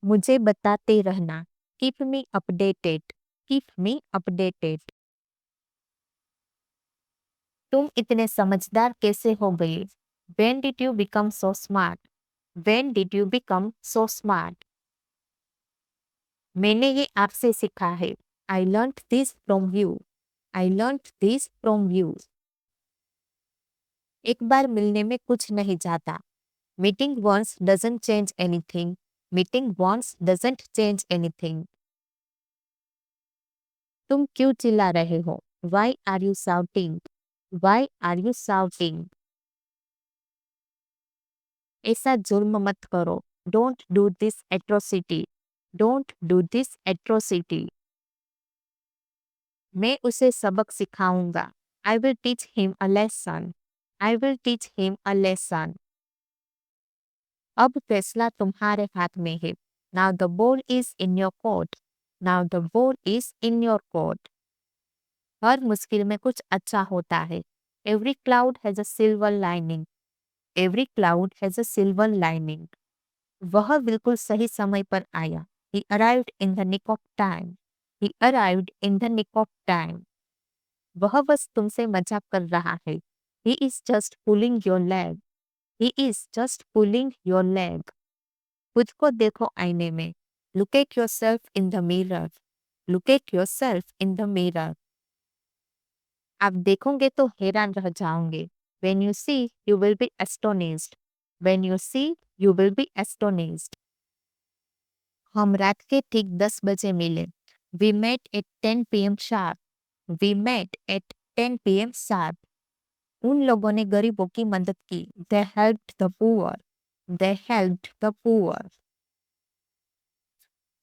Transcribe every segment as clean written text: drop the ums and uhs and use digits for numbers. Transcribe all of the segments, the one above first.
मुझे बताते रहना। Keep me updated. Keep me updated. तुम इतने समझदार कैसे हो गए? When did you become so smart? When did you become so smart? मैंने ये आपसे सीखा है। I learned this from you. I learned this from you. एक बार मिलने में कुछ नहीं जाता। Meeting once doesn't change anything. Meeting once doesn't change anything. तुम क्यों चिल्ला रहे हो? Why are you shouting? Why are you shouting? ऐसा जुर्म मत करो। Don't do this atrocity. Don't do this atrocity. मैं उसे सबक सिखाऊंगा। I will teach him a lesson. I will teach him a lesson. अब फैसला तुम्हारे हाथ में है। Now the ball is in your court. Now the ball is in your court. हर मुश्किल में कुछ अच्छा होता है। Every cloud has a silver lining. Every cloud has a silver lining. वह बिल्कुल सही समय पर आया। He arrived in the nick of time. He arrived in the nick of time. वह बस तुमसे मजाक कर रहा है। He is just pulling your leg. He is just pulling your leg. खुद को देखो आईने में। Look at yourself in the mirror. Look at yourself in the mirror. आप देखोगे तो हैरान रह जाओगे। When you see, you will be astonished. When you see, you will be astonished. हम रात के ठीक 10 बजे मिले। We met at 10 p.m. sharp. We met at 10 p.m. sharp. उन लोगों ने गरीबों की मदद की। They helped the poor. They helped the poor.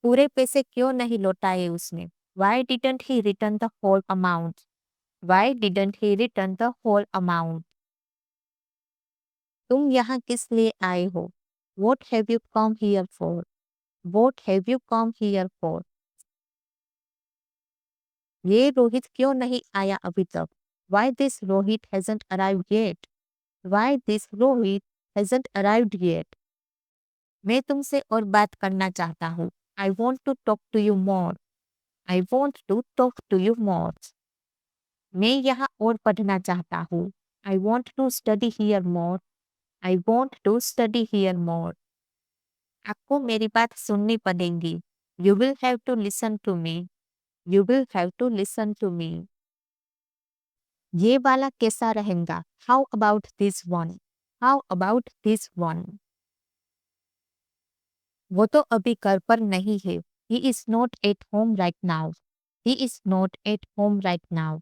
पूरे पैसे क्यों नहीं लौटाए उसने? Why didn't he return the whole amount? Why didn't he return the whole amount? तुम यहाँ किस लिए आए हो? What have you come here for? What have you come here for? ये रोहित क्यों नहीं आया अभी तक? Why this Rohit hasn't arrived yet? Why this Rohit hasn't arrived yet? मैं तुमसे और बात करना चाहता हूँ। I want to talk to you more. I want to talk to you more. मैं यहाँ और पढ़ना चाहता हूँ। I want to study here more. I want to study here more. आपको मेरी बात सुननी पड़ेगी। You will have to listen to me. You will have to listen to me. ये वाला कैसा रहेगा? How about this one? How about this one? वो तो अभी घर पर नहीं है। He is not at home right now. He is not at home right now.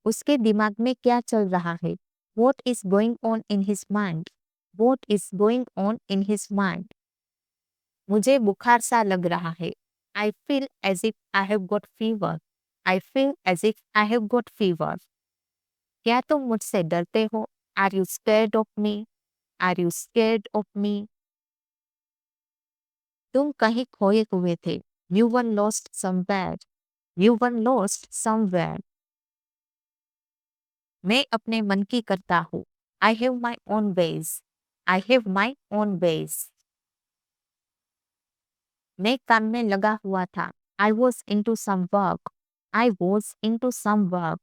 उसके दिमाग में क्या चल रहा है? What is going on in his mind? What is going on in his mind? मुझे बुखार सा लग रहा है। I feel as if I have got fever. I feel as if I have got fever. क्या तुम मुझसे डरते हो? Are you scared of me? Are you scared of me? तुम कहीं खोए हुए थे। You were lost somewhere. You were lost somewhere. मैं अपने मन की करता हूँ। I have my own ways. I have my own ways. मैं काम में लगा हुआ था। I was into some work. I was into some work.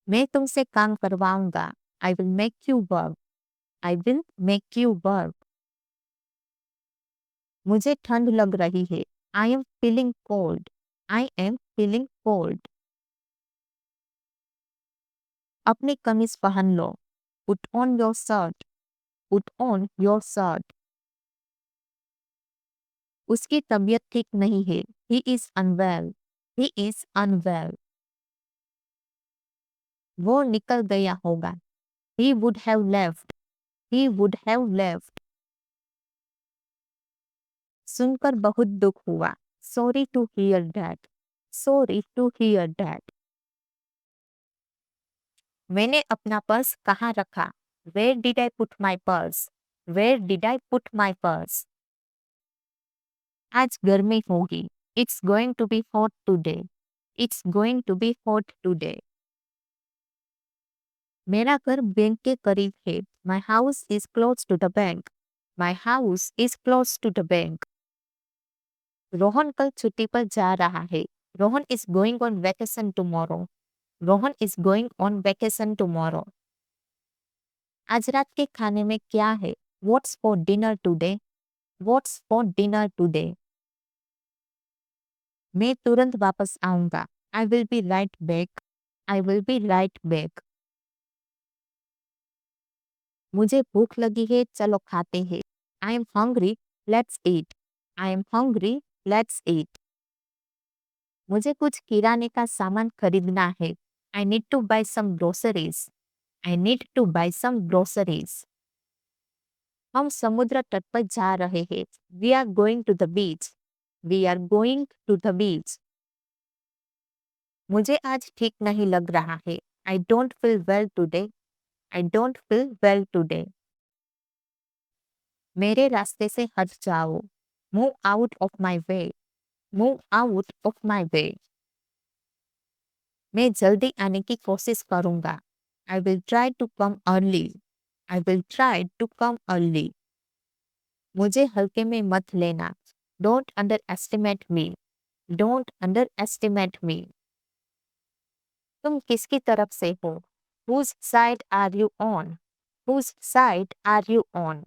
मैं तुमसे काम करवाऊंगा। I will make you work. I will make you work. मुझे ठंड लग रही है। I am feeling cold. I am feeling cold. अपनी कमीज पहन लो। Put on your shirt. Put on your shirt. उसकी तबीयत ठीक नहीं है। He is unwell. He is unwell. वो निकल गया होगा। He would have left. He would have left. सुनकर बहुत दुख हुआ। Sorry to hear that. Sorry to hear that. मैंने अपना पर्स कहाँ रखा? Where did I put my purse? Where did I put my purse? आज गर्मी होगी। It's going to be hot today. It's going to be hot today. मेरा घर bank के करीब है। My house is close to the bank. My house is close to the bank. Rohan कल छुट्टी पर जा रहा है. Rohan is going on vacation tomorrow. Rohan is going on vacation tomorrow. आज रात के खाने में क्या है? What's for dinner today? What's for dinner today? मैं तुरंत वापस आऊंगा. I will be right back. I will be right back. मुझे भूख लगी है, चलो खाते हैं. I am hungry, let's eat. I am hungry, let's eat. मुझे कुछ किराने का सामान खरीदना है. I need to buy some groceries. I need to buy some groceries. हम समुद्र तट पर जा रहे हैं. We are going to the beach. We are going to the beach. मुझे आज ठीक नहीं लग रहा है. I don't feel well today. I don't feel well today. मेरे रास्ते से हट जाओ. Move out of my way. Move out of my way. मैं जल्दी आने की कोशिश करूंगा. I will try to come early. I will try to come early. मुझे हल्के में मत लेना. Don't underestimate me. Don't underestimate me. तुम किसकी तरफ से हो? Whose side are you on? Whose side are you on?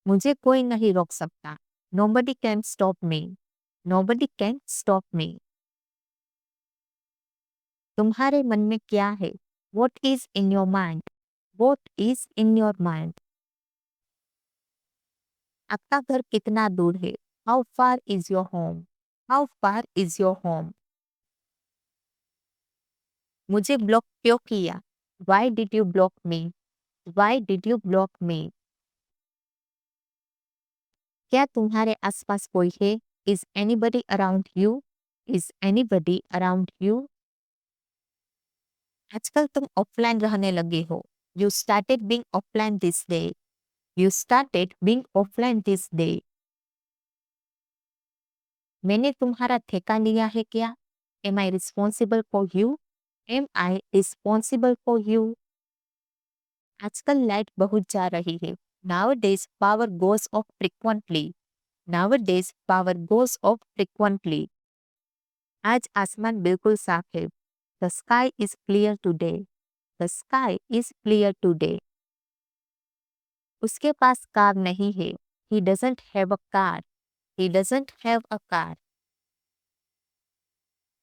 मुझे कोई नहीं रोक सकता. Nobody can stop me. Nobody can stop me. तुम्हारे मन में क्या है? What is in your mind? What is in your mind? आपका घर कितना दूर है? How far is your home? How far is your home? मुझे ब्लॉक क्यों किया? Why did you block me? Why did you block me? क्या तुम्हारे आसपास कोई है? Is anybody around you? Is anybody around you? आजकल तुम ऑफलाइन रहने लगे हो. You started being offline this day. You started being offline this day. मैंने तुम्हारा ठेका लिया है क्या? Am I responsible for you? Am I responsible for you? आजकल लाइट बहुत जा रही है. Nowadays power goes off frequently. Nowadays power goes off frequently. आज आसमान बिल्कुल साफ है. The sky is clear today. The sky is clear today. उसके पास कार नहीं है. He doesn't have a car. He doesn't have a car.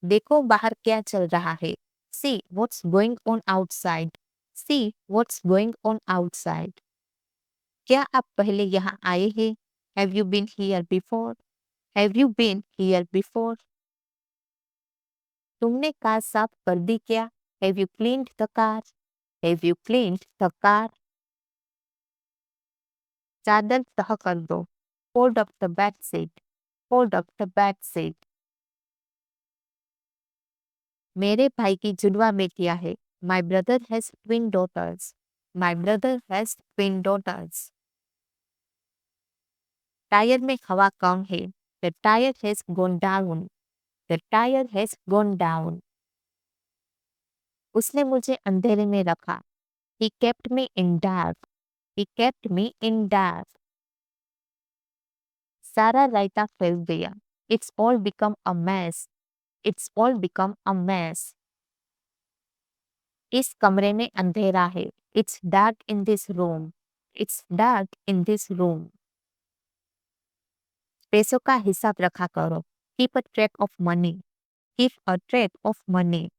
देखो बाहर क्या चल रहा है. See what's going on outside. See what's going on outside. क्या आप पहले यहाँ आए हैं? Have you been here before? Have you been here before? तुमने कार साफ कर दी क्या? Have you cleaned the car? Have you cleaned the car? चादर तह कर दो. Fold up the bed sheet. Fold up the bed sheet. मेरे भाई की जुड़वा बेटियां है. My brother has twin daughters. My brother has twin daughters. Tyre में हवा कम है. The tire has gone down. The tire has gone down. उसने मुझे अंधेरे में रखा. He kept me in dark. He kept me in dark. सारा रायता फैल गया. It's all become a mess. It's all become a mess. इस कमरे में अंधेरा है. It's dark in this room. It's dark in this room. पैसों का हिसाब रखा करो. Keep a track of money. Keep a track of money.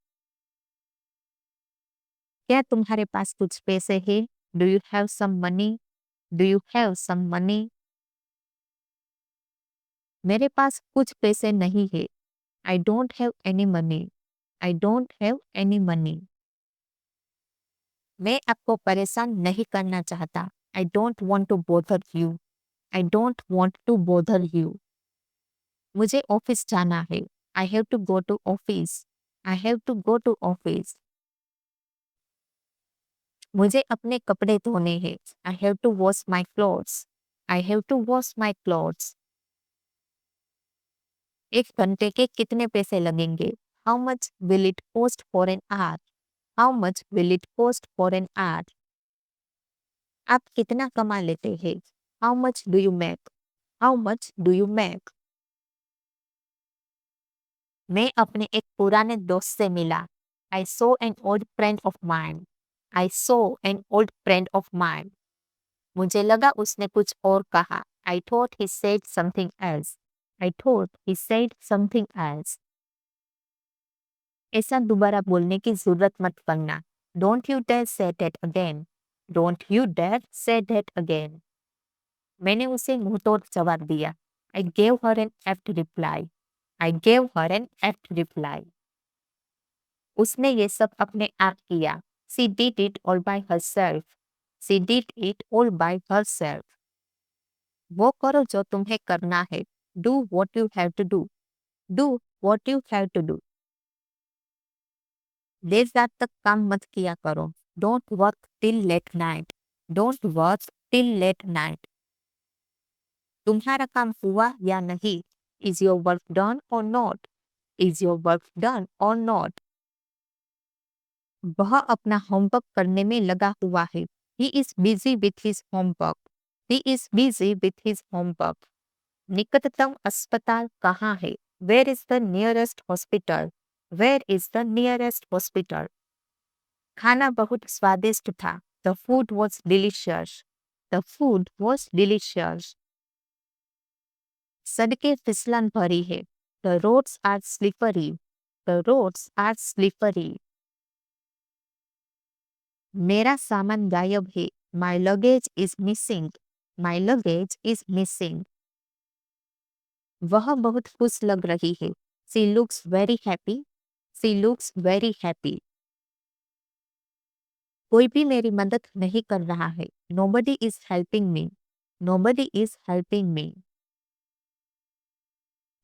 क्या तुम्हारे पास कुछ पैसे हैं? Do you have some money? Do you have some money? मेरे पास कुछ पैसे नहीं है. I don't have any money. I don't have any money. मैं आपको परेशान नहीं करना चाहता. I don't want to bother you. I don't want to bother you. मुझे ऑफिस जाना है. I have to go to office. I have to go to office. मुझे अपने कपड़े धोने हैं. I have to wash my clothes. I have to wash my clothes. एक घंटे के कितने पैसे लगेंगे? How much will it cost for an hour? How much will it cost for an hour? आप कितना कमा लेते हैं? How much do you make? How much do you make? मैं अपने एक पुराने दोस्त से मिला। I saw an old friend of mine. I saw an old friend of mine. मुझे लगा उसने कुछ और कहा। I thought he said something else. I thought he said something else. ऐसा दोबारा बोलने की जरूरत मत करना। Don't you dare say that again. Don't you dare say that again. मैंने उसे मुंहतोड़ जवाब दिया। I gave her an apt reply. I gave her an apt reply. उसने ये सब अपने आप किया। She did it all by herself. She did it all by herself. वो करो जो तुम्हें करना है। Do what you have to do. Do what you have to do. देर रात तक काम मत किया करो। Don't work till late night. Don't work till late night. तुम्हारा काम हुआ या नहीं? Is your work done or not? Is your work done or not? वह अपना होमवर्क करने में लगा हुआ है। He is busy with his homework. He is busy with his homework. निकटतम अस्पताल कहाँ है? Where is the nearest hospital? Where is the nearest hospital? खाना बहुत स्वादिष्ट था। The food was delicious. The food was delicious. सड़कें फिसलन भरी है। The roads are slippery. The roads are slippery. मेरा सामान गायब है। My luggage is missing. My luggage is missing. वह बहुत खुश लग रही है। She looks very happy. She looks very happy. कोई भी मेरी मदद नहीं कर रहा है। Nobody is helping me. Nobody is helping me.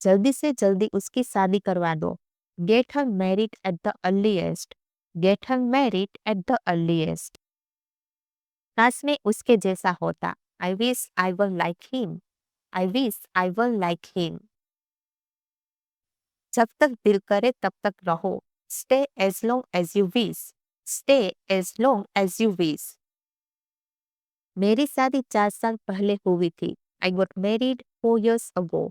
जल्दी से जल्दी उसकी शादी करवा दो। Get her married at the earliest. Get her married at the earliest. काश मैं उसके जैसा होता। I wish I were like him. I wish I were like him. जब तक दिल करे तब तक रहो। Stay as long as you wish. Stay as long as you wish. मेरी शादी 4 साल पहले हुई थी। I got married 4 years ago.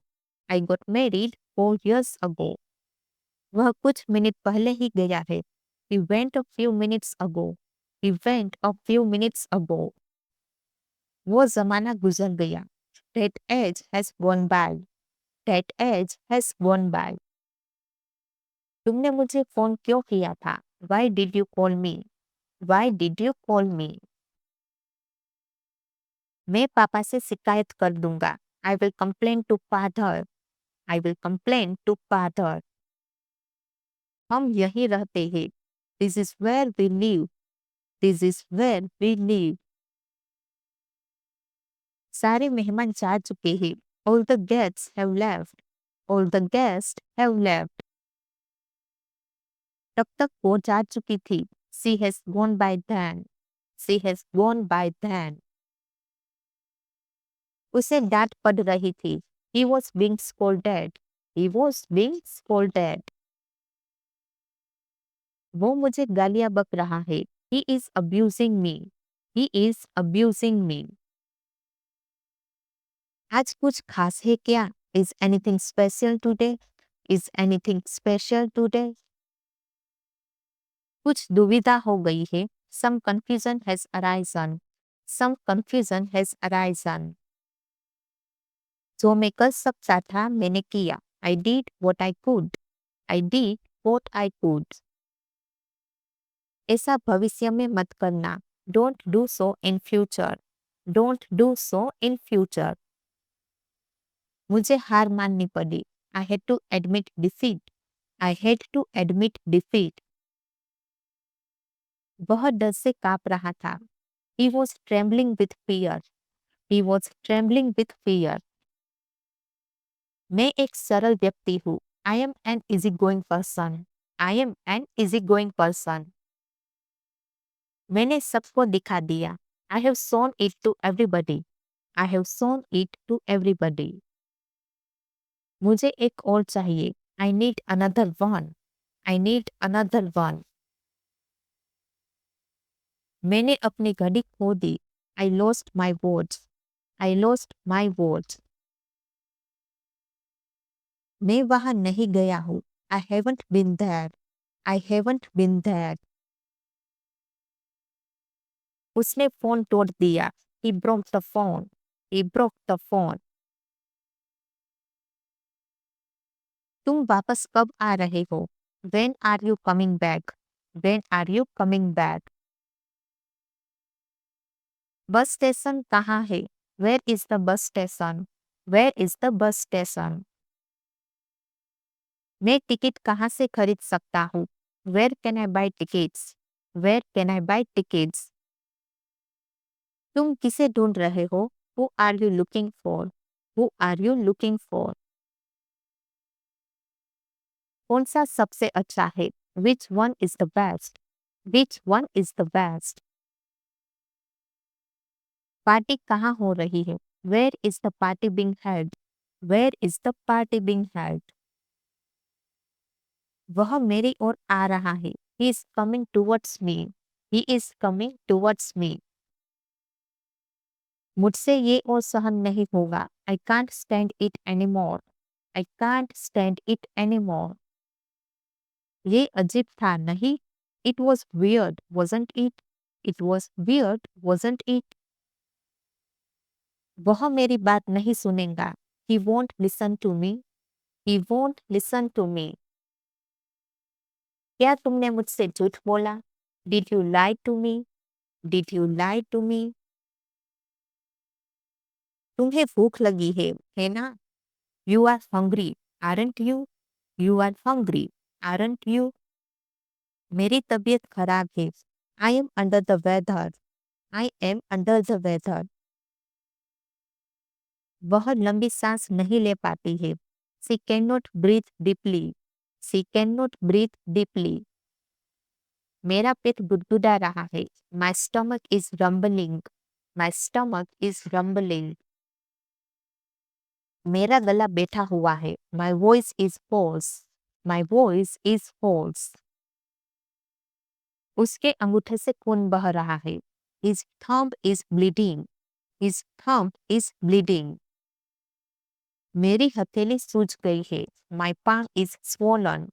I got married 4 years ago. वह कुछ मिनट पहले ही गया है। He went a few minutes ago. He went a few minutes ago. वो जमाना गुजर गया। That age has gone by. That age has gone by. तुमने मुझे फोन क्यों किया था? Why did you call me? Why did you call me? मैं पापा से शिकायत कर दूंगा। I will complain to father. I will complain to father. हम यहीं रहते हैं। This is where we live. This is where we live. सारे मेहमान जा चुके हैं। All the guests have left. All the guests have left. तब तक वो जा चुकी थी। She has gone by then. She has gone by then. उसे डांट पड़ रही थी। He was being scolded. He was being scolded. वो मुझे गालियां बक रहा है। He is abusing me. He is abusing me. आज कुछ खास है क्या? Is anything special today? Is anything special today? कुछ दुविधा हो गई है। Some confusion has arisen. Some confusion has arisen. जो मैं कर सकता था मैंने किया। I did what I could. I did what I could. ऐसा भविष्य में मत करना। Don't do so in future. Don't do so in future. मुझे हार माननी पड़ी। I had to admit defeat. I had to admit defeat. वह डर से कांप रहा था। He was trembling with fear. He was trembling with fear. मैं एक सरल व्यक्ति हूँ। I am an easygoing person. I am an easygoing person. मैंने सबको दिखा दिया। I have shown it to everybody. I have shown it to everybody. मुझे एक और चाहिए। I need another one. I need another one. मैंने अपनी घड़ी खो दी। I lost my words. I lost my words. मैं वहां नहीं गया हूँ. I haven't been there. I haven't been there. उसने फोन तोड़ दिया. He broke the phone. He broke the phone. तुम वापस कब आ रहे हो? When are you coming back? When are you coming back? Bus station कहाँ है? Where is the bus station? Where is the bus station? मैं टिकट कहाँ से खरीद सकता हूँ? Where can I buy tickets? Where can I buy tickets? तुम किसे ढूंढ रहे हो? Who are you looking for? Who are you looking for? कौन सा सबसे अच्छा है? Which one is the best? Which one is the best? Party कहाँ हो रही है? Where is the party being held? Where is the party being held? वह मेरी ओर आ रहा है. He is coming towards me. He is coming towards me. मुझसे ये और सहन नहीं होगा. I can't stand it anymore. I can't stand it anymore. ये अजीब था नहीं? It was weird, wasn't it? It was weird, wasn't it? वह मेरी बात नहीं सुनेगा. He won't listen to me. He won't listen to me. क्या तुमने मुझसे झूठ बोला? Did you lie to me? Did you lie to me? तुम्हें भूख लगी है ना? You are hungry, aren't you? You are hungry, aren't you? मेरी तबीयत खराब है. I am under the weather. I am under the weather. वह लंबी सांस नहीं ले पाती है. She cannot breathe deeply. She cannot breathe deeply. मेरा पेट गुदगुदा रहा है. My stomach is rumbling. My stomach is rumbling. मेरा गला बैठा हुआ है. My voice is hoarse. My voice is hoarse. उसके अंगूठे से खून बह रहा है. His thumb is bleeding. His thumb is bleeding. मेरी हथेली सूज गई है. My palm is swollen.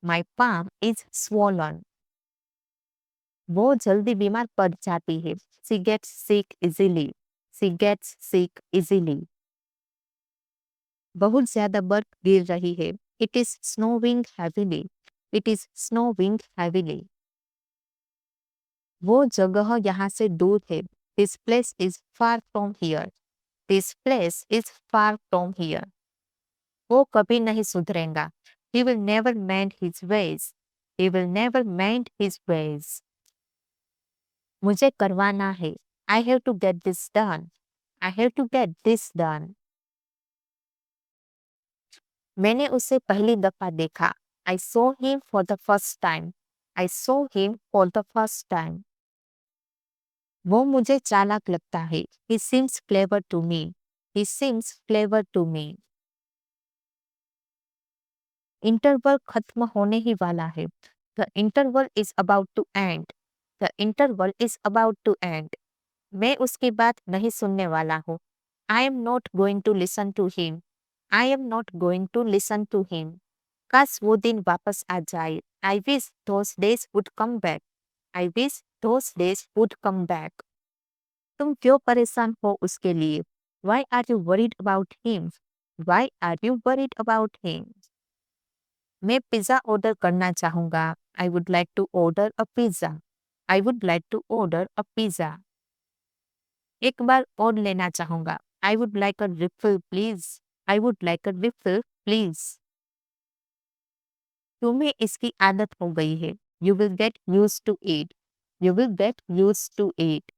My palm is swollen. वो जल्दी बीमार पड़ जाती है. She gets sick easily. She gets sick easily. बहुत ज्यादा बर्फ गिर रही है. It is snowing heavily. It is snowing heavily. वो जगह यहाँ से दूर है. This place is far from here. This place is far from here. वो कभी नहीं सुधरेगा. He will never mend his ways. He will never mend his ways. मुझे करवाना है. I have to get this done. I have to get this done. मैंने उसे पहली दफा देखा. I saw him for the first time. I saw him for the first time. वो मुझे चालाक लगता है. He seems clever to me. He seems clever to me. Interval खत्म होने ही वाला है. The interval is about to end. The interval is about to end. मैं उसकी बात नहीं सुनने वाला हूँ. I am not going to listen to him. I am not going to listen to him. काश वो दिन वापस आ जाए. I wish those days would come back. I wish those days would come back. तुम क्यों परेशान हो उसके लिए? Why are you worried about him? Why are you worried about him? मैं पिज़्ज़ा ऑर्डर करना चाहूँगा. I would like to order a pizza. I would like to order a pizza. एक बार और लेना चाहूँगा. I would like a refill please. I would like a refill please. तुम्हें इसकी आदत हो गई है. You will get used to it. You will get used to it.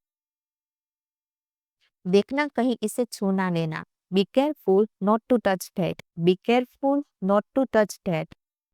देखना कहीं इसे छू ना लेना. Be careful not to touch that. Be careful not to touch that.